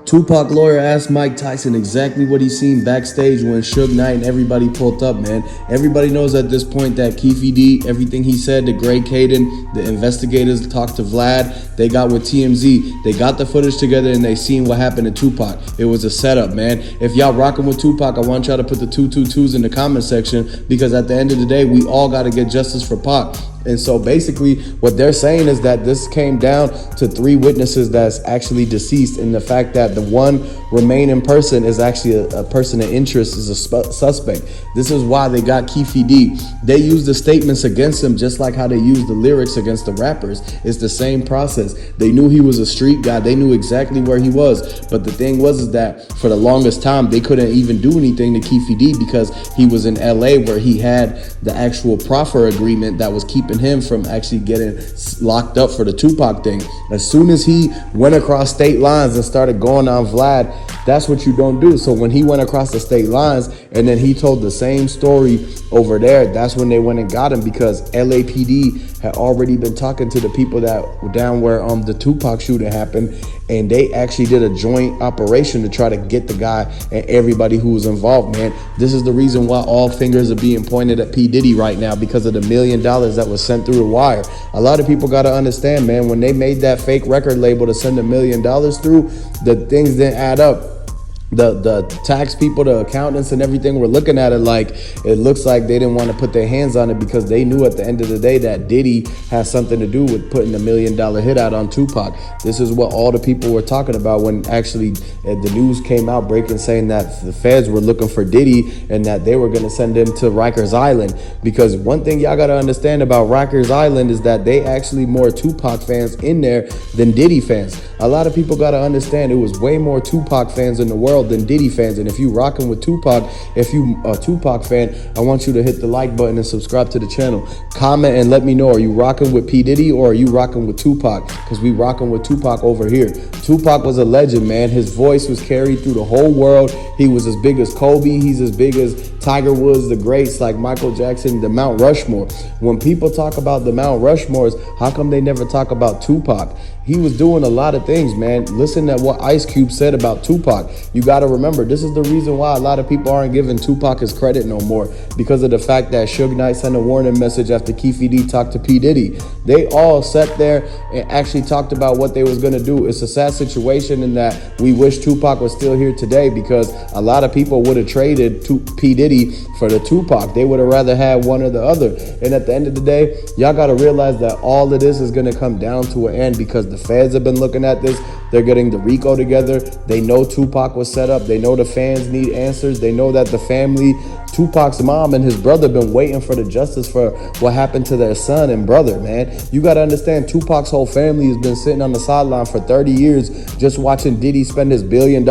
Tupac lawyer asked Mike Tyson exactly what he seen backstage when Suge Knight and everybody pulled up, man. Everybody knows at this point that Keefe, everything he said, the Greg Caden, the investigators talked to Vlad, they got with TMZ, they got the footage together and they seen what happened to Tupac. It was a setup, man. If y'all rocking with Tupac, I want y'all to put the 222s in the comment section, because at the end of the day, we all got to get justice for Pac. And so basically what they're saying is that this came down to 3 witnesses that's actually deceased, and the fact that the one remaining person is actually a person of interest, is a suspect. This is why they got Keefe. They used the statements against him just like how they used the lyrics against the rappers. It's the same process. They knew he was a street guy. They knew exactly where he was. But the thing was is that for the longest time, they couldn't even do anything to Keefe because he was in LA, where he had the actual proffer agreement that was keeping him from actually getting locked up for the Tupac thing. As soon as he went across state lines and started going on Vlad, that's what you don't do. So when he went across the state lines and then he told the same story over there, that's when they went and got him, because LAPD had already been talking to the people that were down where the Tupac shooting happened, and they actually did a joint operation to try to get the guy and everybody who was involved, man. This is the reason why all fingers are being pointed at Pdiddy right now, because of the $1 million that was sent through the wire. A lot of people got to understand, man, when they made that fake record label to send $1 million through, the things didn't add up. The tax people, the accountants and everything were looking at it like, it looks like they didn't want to put their hands on it, because they knew at the end of the day that Diddy has something to do with putting $1 million hit out on Tupac. This is what all the people were talking about when actually the news came out breaking, saying that the feds were looking for Diddy and that they were going to send him to Rikers Island. Because one thing y'all got to understand about Rikers Island is that they actually more Tupac fans in there than Diddy fans. A lot of people got to understand it was way more Tupac fans in the world than Diddy fans. And if you rocking with Tupac, if you a Tupac fan, I want you to hit the like button and subscribe to the channel. Comment and let me know, are you rocking with Pdiddy or are you rocking with Tupac? Because we rocking with Tupac over here. Tupac was a legend, man. His voice was carried through the whole world. He was as big as Kobe. He's as big as Tiger Woods, the greats like Michael Jackson, the Mount Rushmore. When people talk about the Mount Rushmores, how come they never talk about Tupac? He was doing a lot of things, man. Listen to what Ice Cube said about Tupac. You got to remember, this is the reason why a lot of people aren't giving Tupac his credit no more, because of the fact that Suge Knight sent a warning message after Keefe talked to Pdiddy. They all sat there and actually talked about what they was going to do. It's a sad situation in that we wish Tupac was still here today, because a lot of people would have traded Pdiddy for the Tupac. They would have rather had one or the other. And at the end of the day, y'all got to realize that all of this is going to come down to an end, because the feds have been looking at this. They're getting the RICO together. They know Tupac was set up. They know the fans need answers. They know that the family, Tupac's mom and his brother, been waiting for the justice for what happened to their son and brother, man. You got to understand, Tupac's whole family has been sitting on the sideline for 30 years just watching Diddy spend his $1 billion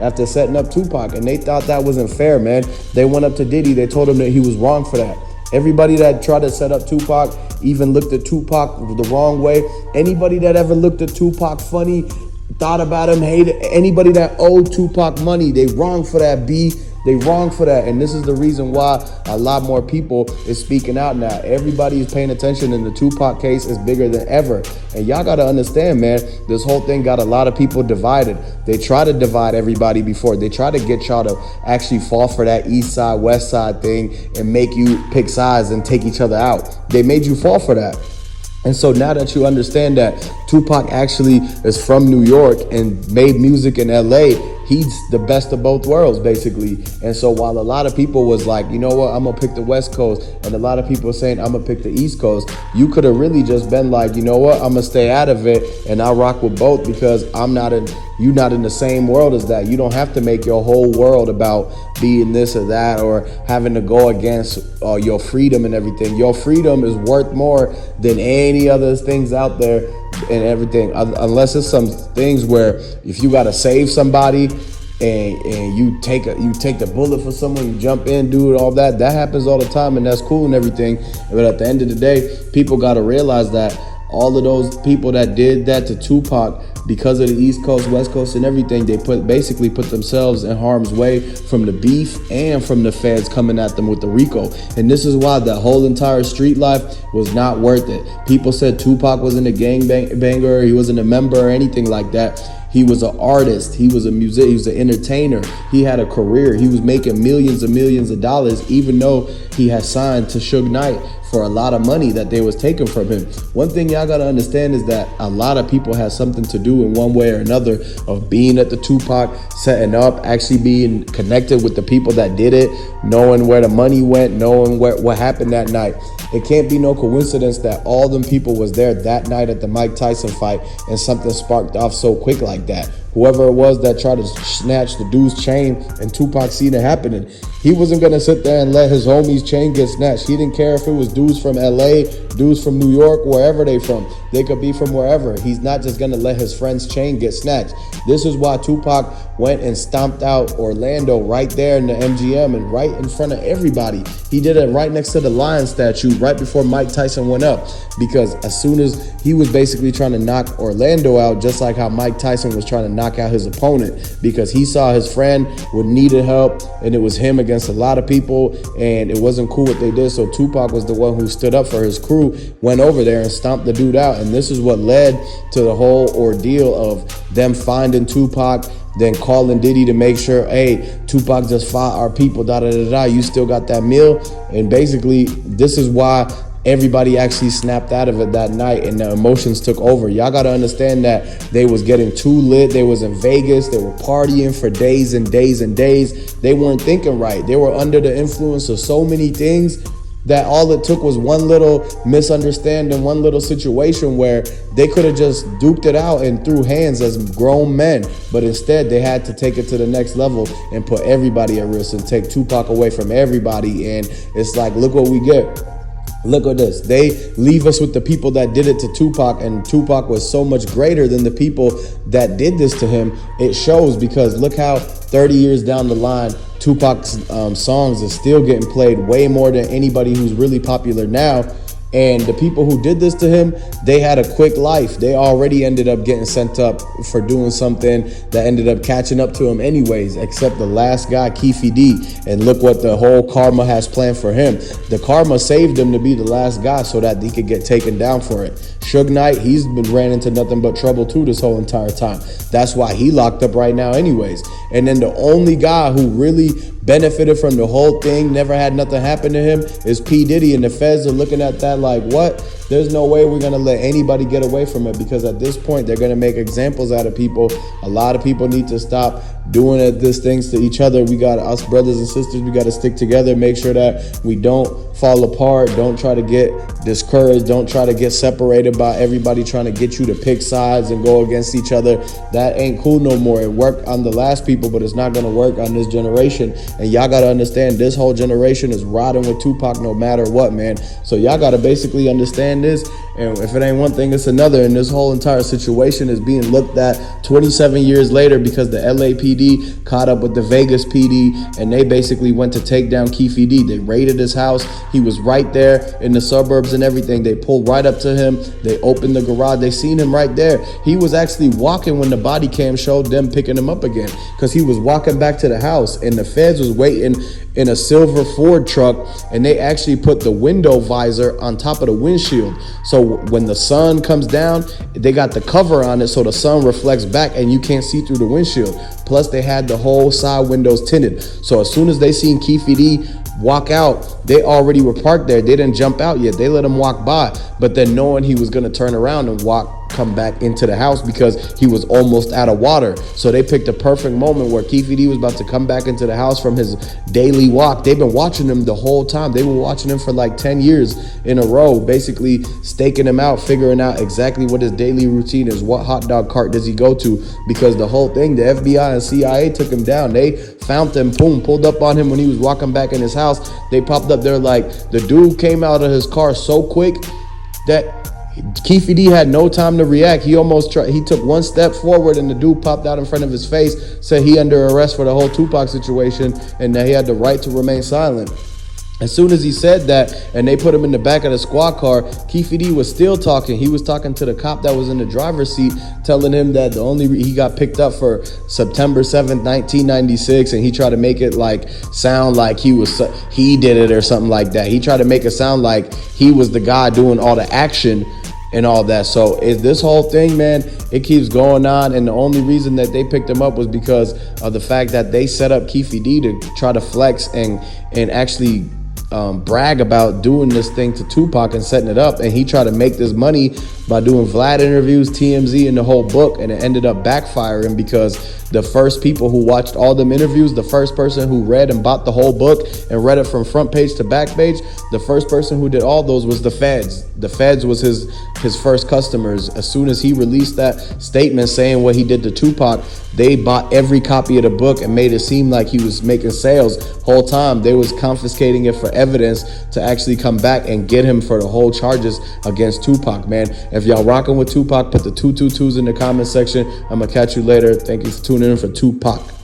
after setting up Tupac, and they thought that wasn't fair, man. They went up to Diddy. They told him that he was wrong for that. Everybody that tried to set up Tupac even looked at Tupac the wrong way. Anybody that ever looked at Tupac funny, thought about him, hated anybody that owed Tupac money, they wrong for that, B. They wrong for that. And this is the reason why a lot more people is speaking out now. Everybody is paying attention, and the Tupac case is bigger than ever. And y'all got to understand, man, this whole thing got a lot of people divided. They try to divide everybody before. They try to get y'all to actually fall for that east side, west side thing and make you pick sides and take each other out. They made you fall for that. And so now that you understand that Tupac actually is from New York and made music in LA, he's the best of both worlds, basically. And so while a lot of people was like, you know what, I'm gonna pick the West Coast, and a lot of people saying I'm gonna pick the East Coast, you could have really just been like, you know what, I'm gonna stay out of it and I'll rock with both, because you're not in the same world as that. You don't have to make your whole world about being this or that, or having to go against your freedom and everything. Your freedom is worth more than any other things out there and everything, unless it's some things where if you got to save somebody and you take the bullet for someone, you jump in, do it, all that happens all the time, and that's cool and everything. But at the end of the day, people got to realize that all of those people that did that to Tupac, because of the East Coast, West Coast and everything, they basically put themselves in harm's way from the beef and from the feds coming at them with the RICO. And this is why the whole entire street life was not worth it. People said Tupac wasn't a gang banger, he wasn't a member or anything like that. He was an artist. He was a musician. He was an entertainer. He had a career. He was making millions and millions of dollars, even though he had signed to Suge Knight for a lot of money that they was taking from him. One thing y'all gotta understand is that a lot of people have something to do in one way or another of being at the Tupac, setting up, actually being connected with the people that did it, knowing where the money went, knowing what happened that night. It can't be no coincidence that all them people was there that night at the Mike Tyson fight and something sparked off so quick like that. Whoever it was that tried to snatch the dude's chain and Tupac seen it happening, he wasn't gonna sit there and let his homie's chain get snatched. He didn't care if it was dudes from LA, dudes from New York, wherever they from. They could be from wherever. He's not just gonna let his friend's chain get snatched. This is why Tupac went and stomped out Orlando right there in the MGM and right in front of everybody. He did it right next to the lion statue right before Mike Tyson went up, because as soon as he was basically trying to knock Orlando out, just like how Mike Tyson was trying to knock out his opponent, because he saw his friend would needed help and it was him against a lot of people and it wasn't cool what they did. So Tupac was the one who stood up for his crew, went over there and stomped the dude out. And this is what led to the whole ordeal of them finding Tupac, then calling Diddy to make sure, hey, Tupac just fought our people, da-da-da-da, you still got that meal? And basically, this is why everybody actually snapped out of it that night and the emotions took over. Y'all got to understand that they was getting too lit. They was in Vegas. They were partying for days and days and days. They weren't thinking right. They were under the influence of so many things that all it took was one little misunderstanding, one little situation where they could have just duked it out and threw hands as grown men. But instead, they had to take it to the next level and put everybody at risk and take Tupac away from everybody. And it's like, look what we get. Look at this. They leave us with the people that did it to Tupac, and Tupac was so much greater than the people that did this to him. It shows, because look how 30 years down the line, Tupac's songs are still getting played way more than anybody who's really popular now. And the people who did this to him, they had a quick life. They already ended up getting sent up for doing something that ended up catching up to him anyways, except the last guy, Keefe. And look what the whole karma has planned for him. The karma saved him to be the last guy so that he could get taken down for it. Suge Knight, he's been ran into nothing but trouble too this whole entire time. That's why he locked up right now anyways. And then the only guy who really benefited from the whole thing, never had nothing happen to him, is Pdiddy. And the feds are looking at that like, what? There's no way we're going to let anybody get away from it, because at this point, they're going to make examples out of people. A lot of people need to stop doing these things to each other. We got us brothers and sisters. We got to stick together, make sure that we don't fall apart. Don't try to get discouraged. Don't try to get separated by everybody trying to get you to pick sides and go against each other. That ain't cool no more. It worked on the last people, but it's not going to work on this generation. And y'all got to understand, this whole generation is riding with Tupac no matter what, man. So y'all got to basically understand this. And if it ain't one thing, it's another. And this whole entire situation is being looked at 27 years later because the LAPD caught up with the Vegas PD, and they basically went to take down Keefe. They raided his house. He was right there in the suburbs and everything. They pulled right up to him. They opened the garage. They seen him right there. He was actually walking when the body cam showed them picking him up again, because he was walking back to the house, and the feds was waiting in a silver Ford truck, and they actually put the window visor on top of the windshield. So when the sun comes down, they got the cover on it so the sun reflects back and you can't see through the windshield. Plus they had the whole side windows tinted. So as soon as they seen Keefe walk out, they already were parked there. They didn't jump out yet. They let him walk by, but then knowing he was going to turn around and come back into the house because he was almost out of water. So they picked a perfect moment where Keefe was about to come back into the house from his daily walk. They've been watching him the whole time. They were watching him for like 10 years in a row, basically staking him out, figuring out exactly what his daily routine is. What hot dog cart does he go to? Because the whole thing, the FBI and CIA took him down. They found him, boom, pulled up on him when he was walking back in his house. They popped up there like, the dude came out of his car so quick that Keefe had no time to react. He took one step forward and the dude popped out in front of his face, said he under arrest for the whole Tupac situation and that he had the right to remain silent. As soon as he said that and they put him in the back of the squad car, Keefe was still talking. He was talking to the cop that was in the driver's seat, telling him that he got picked up for September 7th, 1996, and he tried to make it like sound like he did it or something like that. He tried to make it sound like he was the guy doing all the action. and all that. So this whole thing, man, it keeps going on, and the only reason that they picked him up was because of the fact that they set up Keefe D to try to flex and actually brag about doing this thing to Tupac and setting it up, and he tried to make this money by doing Vlad interviews, TMZ, and the whole book, and it ended up backfiring because the first people who watched all them interviews, the first person who read and bought the whole book and read it from front page to back page, the first person who did all those was the feds. The feds was his first customers. As soon as he released that statement saying what he did to Tupac, they bought every copy of the book and made it seem like he was making sales. Whole time they was confiscating it for evidence to actually come back and get him for the whole charges against Tupac, man. If y'all rocking with Tupac, put the 222s in the comment section. I'm gonna catch you later. Thank you for tuning in for Tupac.